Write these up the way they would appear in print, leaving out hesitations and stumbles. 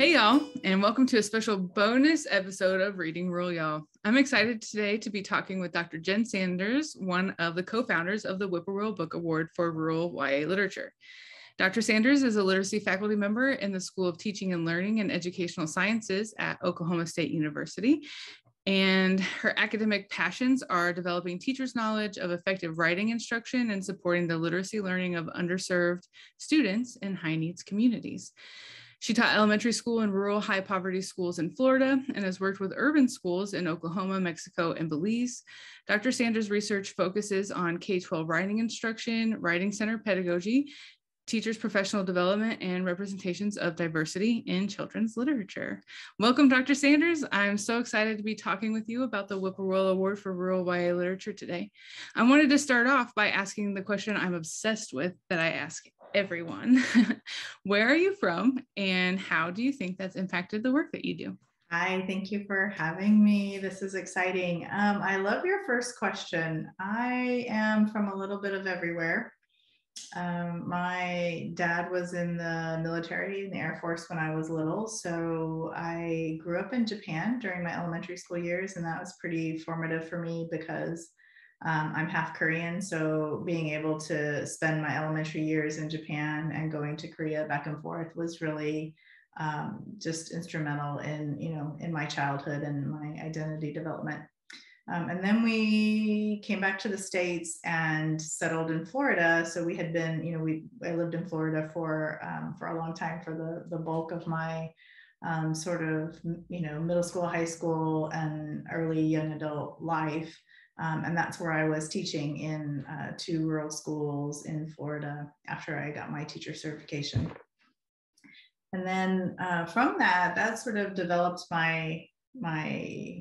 Hey y'all, and welcome to a special bonus episode of Reading Rural Y'all. I'm excited today to be talking with Dr. Jen Sanders, one of the co-founders of the Whippoorwill Book Award for Rural YA Literature. Dr. Sanders is a literacy faculty member in the School of Teaching and Learning and Educational Sciences at Oklahoma State University. And her academic passions are developing teachers' knowledge of effective writing instruction and supporting the literacy learning of underserved students in high needs communities. She taught elementary school in rural high poverty schools in Florida and has worked with urban schools in Oklahoma, Mexico, and Belize. Dr. Sanders' research focuses on K-12 writing instruction, writing center pedagogy, teachers' professional development, and representations of diversity in children's literature. Welcome, Dr. Sanders. I'm so excited to be talking with you about the Whippoorwill Award for Rural YA Literature today. I wanted to start off by asking the question I'm obsessed with that I ask everyone. Where are you from, and how do you think that's impacted the work that you do? Hi, thank you for having me. This is exciting. I love your first question. I am from a little bit of everywhere. My dad was in the military, in the Air Force when I was little. So I grew up in Japan during my elementary school years, and that was pretty formative for me because I'm half Korean. So being able to spend my elementary years in Japan and going to Korea back and forth was really just instrumental in my childhood and my identity development. And then we came back to the States and settled in Florida. So we had been, I lived in Florida for a long time for the bulk of my middle school, high school, and early young adult life. And that's where I was teaching in 2 rural schools in Florida after I got my teacher certification. And then from that sort of developed my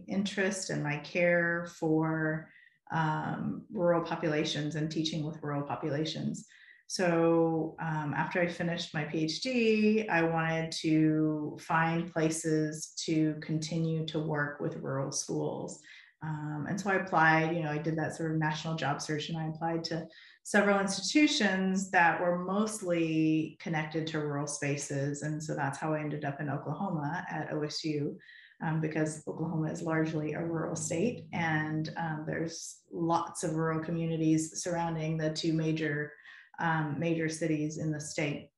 interest and my care for rural populations and teaching with rural populations. So after I finished my PhD, I wanted to find places to continue to work with rural schools. And so I applied, I did that sort of national job search, and I applied to several institutions that were mostly connected to rural spaces. And so that's how I ended up in Oklahoma at OSU. Because Oklahoma is largely a rural state, and there's lots of rural communities surrounding the 2 major cities in the state.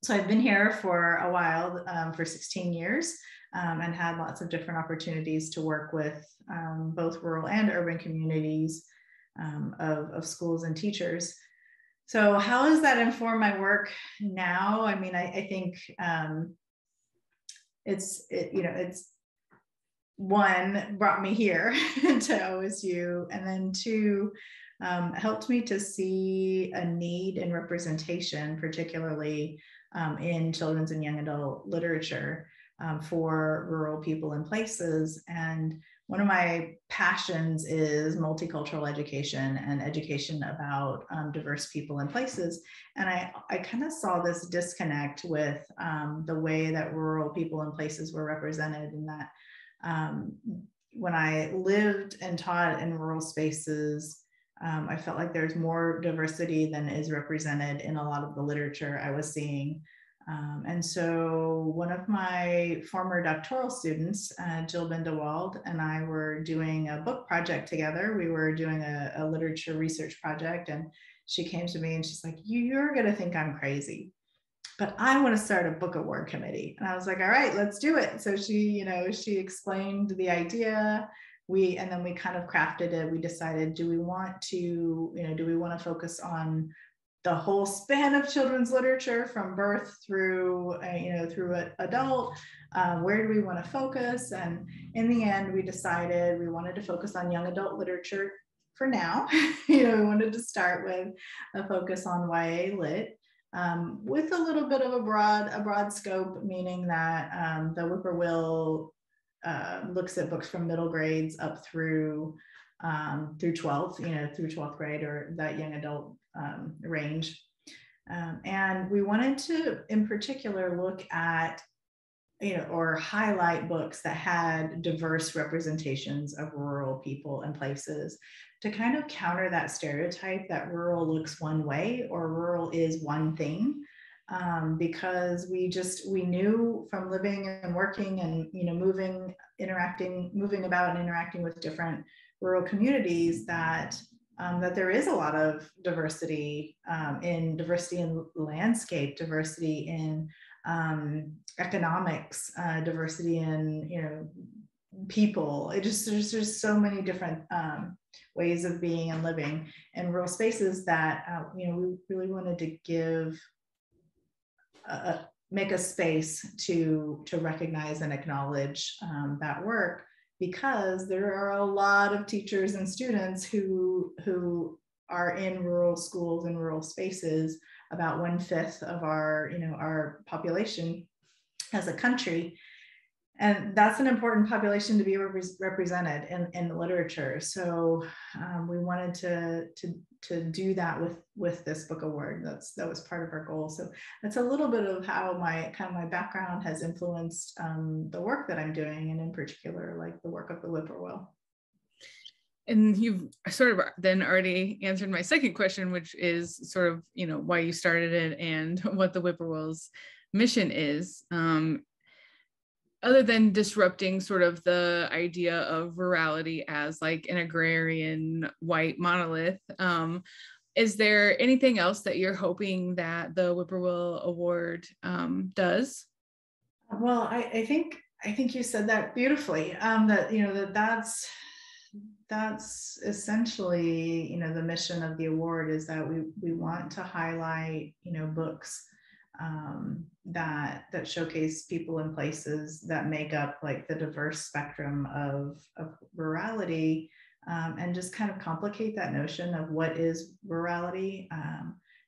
So I've been here for a while, for 16 years, and had lots of different opportunities to work with both rural and urban communities of schools and teachers. So how does that inform my work now? I mean, I think it's one, brought me here to OSU, and then 2, helped me to see a need in representation, particularly in children's and young adult literature for rural people and places. And one of my passions is multicultural education and education about diverse people and places. And I kind of saw this disconnect with the way that rural people and places were represented, in that when I lived and taught in rural spaces, I felt like there's more diversity than is represented in a lot of the literature I was seeing. And so one of my former doctoral students, Jill Bindewald, and I were doing a book project together. We were doing a literature research project, and she came to me and she's like, "You're going to think I'm crazy, but I want to start a book award committee." And I was like, "All right, let's do it." So she explained the idea. And then we kind of crafted it. We decided, do we want to focus on the whole span of children's literature from birth through adult? Where do we want to focus? And in the end, we decided we wanted to focus on young adult literature for now. We wanted to start with a focus on YA lit, with a little bit of a broad scope, meaning that the Whippoorwill looks at books from middle grades up through 12th, through 12th grade, or that young adult range. And we wanted to, in particular, look at, or highlight books that had diverse representations of rural people and places, to kind of counter that stereotype that rural looks one way or rural is one thing. because we knew from living and working and, moving about and interacting with different rural communities that there is a lot of diversity in landscape, diversity in economics, diversity in people. There's just so many different ways of being and living in rural spaces that we really wanted to give make a space to recognize and acknowledge that work, because there are a lot of teachers and students who are in rural schools and rural spaces. About 1/5 of our population as a country, and that's an important population to be represented in the literature. So we wanted to do that with this book award. That was part of our goal. So that's a little bit of how my background has influenced the work that I'm doing, and in particular, like the work of the Whippoorwill. And you've sort of then already answered my second question, which is sort of, why you started it and what the Whippoorwill's mission is. Other than disrupting sort of the idea of rurality as like an agrarian white monolith, is there anything else that you're hoping that the Whippoorwill Award does? Well, I think you said that beautifully. That's essentially the mission of the award, is that we want to highlight books that showcase people and places that make up like the diverse spectrum of rurality, and just kind of complicate that notion of what is rurality,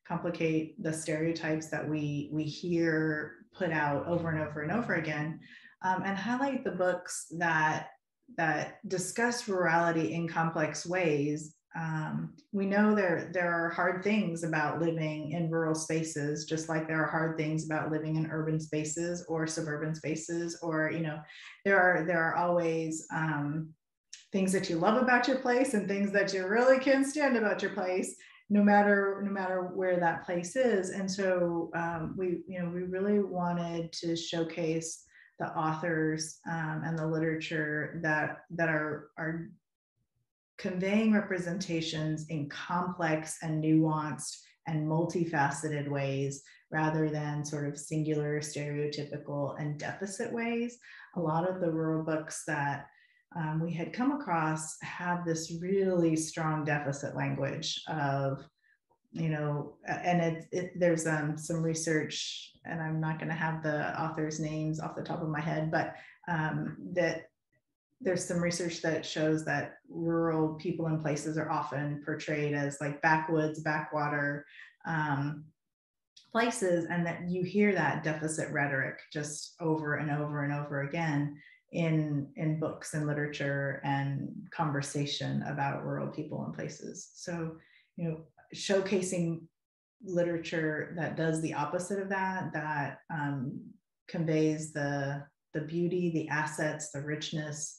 complicate the stereotypes that we hear put out over and over and over again, and highlight the books that discuss rurality in complex ways. We know there are hard things about living in rural spaces, just like there are hard things about living in urban spaces or suburban spaces, or there are always things that you love about your place and things that you really can't stand about your place, no matter where that place is. And so we really wanted to showcase the authors and the literature that are conveying representations in complex and nuanced and multifaceted ways, rather than sort of singular, stereotypical, and deficit ways. A lot of the rural books that we had come across have this really strong deficit language of, and there's some research, and I'm not going to have the authors' names off the top of my head, but that there's some research that shows that rural people and places are often portrayed as like backwoods, backwater places, and that you hear that deficit rhetoric just over and over and over again in books and literature and conversation about rural people and places. So, showcasing literature that does the opposite of that conveys the beauty, the assets, the richness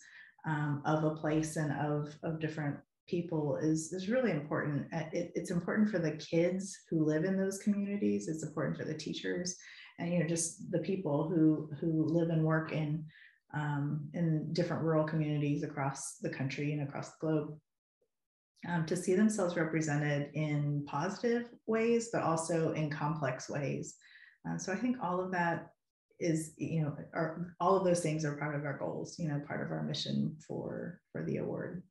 of a place and of different people is really important. It's important for the kids who live in those communities. It's important for the teachers, and just the people who live and work in different rural communities across the country and across the globe, to see themselves represented in positive ways, but also in complex ways. So I think all of that is, all of those things are part of our goals, part of our mission for the award.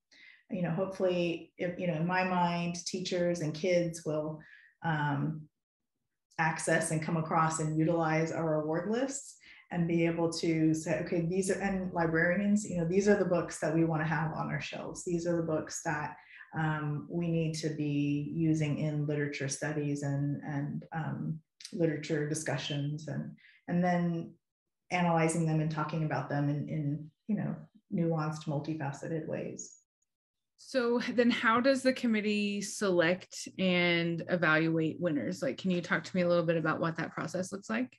Hopefully, if, in my mind, teachers and kids will access and come across and utilize our award lists and be able to say, okay, these are, and librarians, these are the books that we want to have on our shelves. These are the books that we need to be using in literature studies and literature discussions, and then analyzing them and talking about them in nuanced, multifaceted ways. So then how does the committee select and evaluate winners? Like, can you talk to me a little bit about what that process looks like?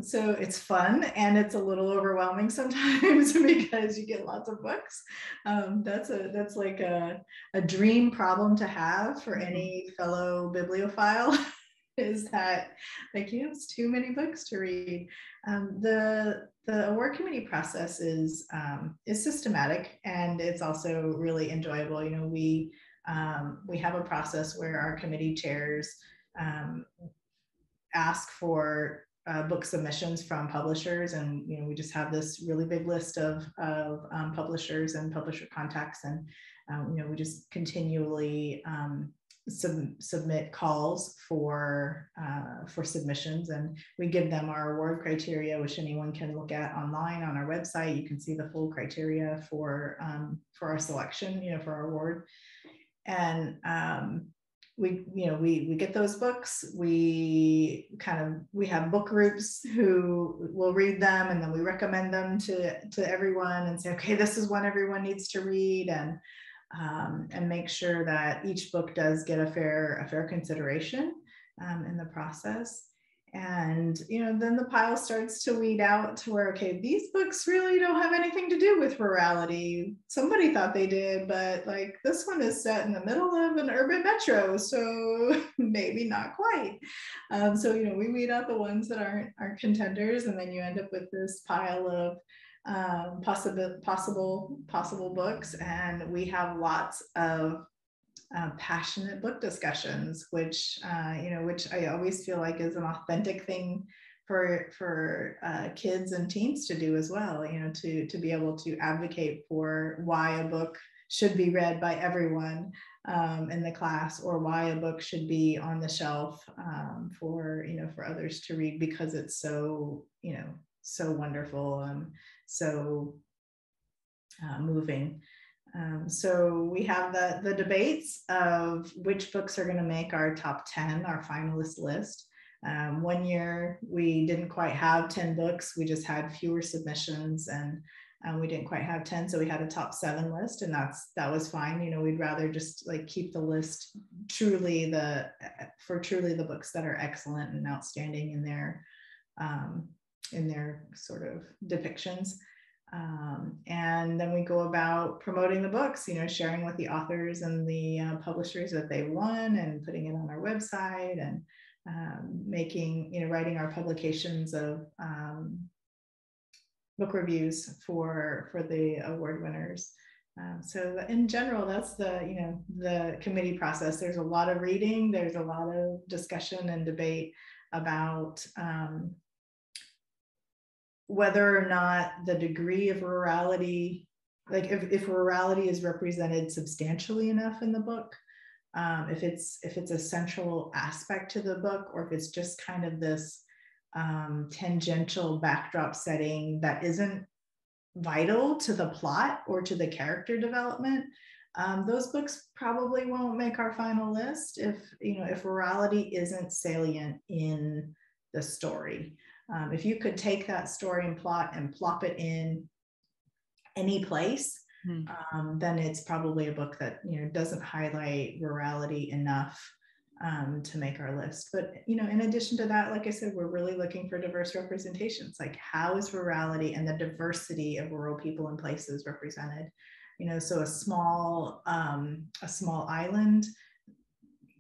So it's fun, and it's a little overwhelming sometimes because you get lots of books. That's like a dream problem to have for any fellow bibliophile is that like, it's too many books to read. The award committee process is systematic, and it's also really enjoyable. We have a process where our committee chairs ask for book submissions from publishers, and we just have this really big list of publishers and publisher contacts, and we just continually submit calls for submissions, and we give them our award criteria, which anyone can look at online on our website. You can see the full criteria for our selection, for our award. And we get those books. We have book groups who will read them, and then we recommend them to everyone and say, okay, this is one everyone needs to read, and make sure that each book does get a fair consideration in the process. And then the pile starts to weed out to where, okay, these books really don't have anything to do with rurality. Somebody thought they did, but like this one is set in the middle of an urban metro, so maybe not quite. So we weed out the ones that aren't contenders, and then you end up with this pile of possible books. And we have lots of passionate book discussions, which I always feel like is an authentic thing for kids and teens to do as well. To be able to advocate for why a book should be read by everyone in the class, or why a book should be on the shelf for others to read, because it's so wonderful, so moving. So we have the debates of which books are going to make our top 10, our finalist list. One year we didn't quite have 10 books. We just had fewer submissions, and we didn't quite have 10. So we had a top 7 list, and that was fine. We'd rather just like keep the list truly the books that are excellent and outstanding in their sort of depictions. And then we go about promoting the books, sharing with the authors and the publishers that they won, and putting it on our website, and writing our publications of book reviews for the award winners. So in general, that's the committee process. There's a lot of reading, there's a lot of discussion and debate about whether or not the degree of rurality, like if rurality is represented substantially enough in the book, if it's a central aspect to the book, or if it's just kind of this tangential backdrop setting that isn't vital to the plot or to the character development. Those books probably won't make our final list if rurality isn't salient in the story. If you could take that story and plot and plop it in any place, then it's probably a book that doesn't highlight rurality enough to make our list. But in addition to that, like I said, we're really looking for diverse representations. Like, how is rurality and the diversity of rural people and places represented? So a small island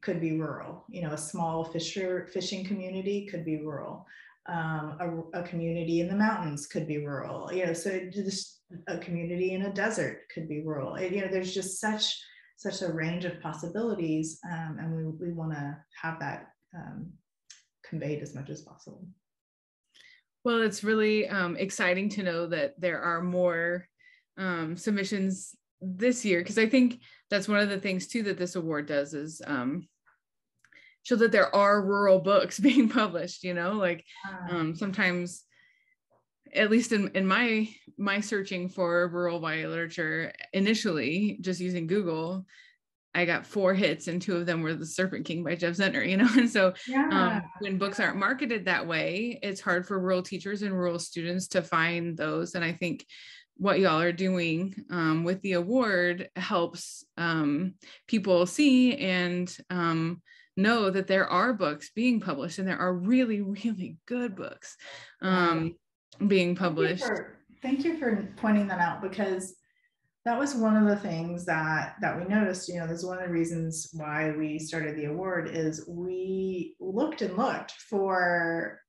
could be rural. A small fishing community could be rural. A community in the mountains could be rural. So just a community in a desert could be rural. There's just such a range of possibilities, and we want to have that conveyed as much as possible. Well, it's really exciting to know that there are more submissions this year, because I think that's one of the things too that this award does is show that there are rural books being published. Sometimes, at least in my searching for rural YA literature, initially just using Google, I got 4 hits, and 2 of them were The Serpent King by Jeff Zentner, and so when books aren't marketed that way, it's hard for rural teachers and rural students to find those. And I think what y'all are doing with the award helps people see and know that there are books being published, and there are really, really good books being published. Thank you for pointing that out, because That was one of the things that we noticed. There's one of the reasons why we started the award is we looked and looked for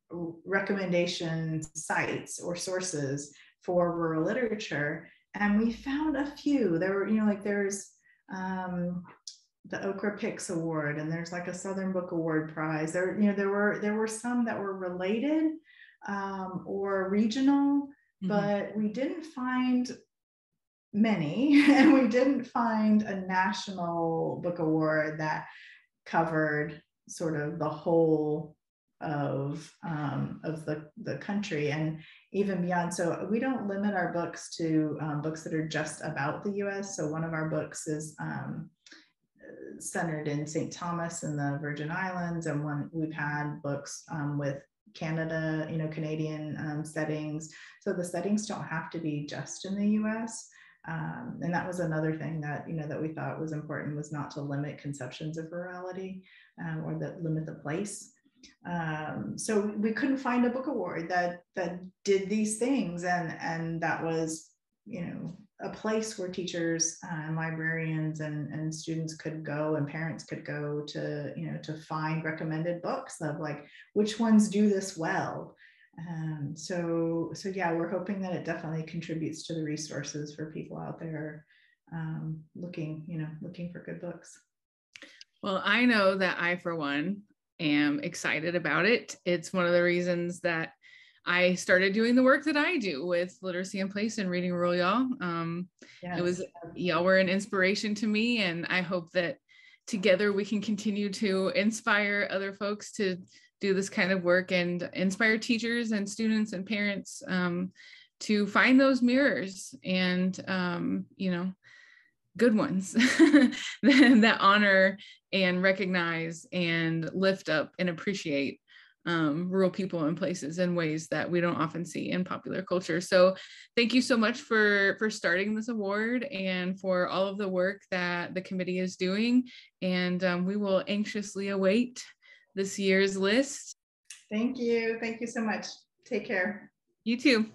recommendation sites or sources for rural literature, and we found a few. There were, like there's the Okra Picks Award, and there's like a Southern Book Award prize. There were some that were related or regional, but we didn't find many, and we didn't find a national book award that covered sort of the whole of the country and even beyond. So we don't limit our books to books that are just about the US. So one of our books is centered in St. Thomas in the Virgin Islands, and we've had books with Canada, Canadian settings. So the settings don't have to be just in the US. And that was another thing that that we thought was important, was not to limit conceptions of rurality or that limit the place. So we couldn't find a book award that did these things, and that was a place where teachers and librarians and students could go, and parents could go to to find recommended books of like which ones do this well. So yeah, we're hoping that it definitely contributes to the resources for people out there looking for good books. Well, I know that I, for one, am excited about it. It's one of the reasons that I started doing the work that I do with Literacy in Place and Reading Rural Y'all. Yes. Y'all were an inspiration to me, and I hope that together we can continue to inspire other folks to do this kind of work and inspire teachers and students and parents to find those mirrors and, good ones that honor and recognize and lift up and appreciate rural people and places in ways that we don't often see in popular culture. So thank you so much for starting this award and for all of the work that the committee is doing. And we will anxiously await this year's list. Thank you. Thank you so much. Take care. You too.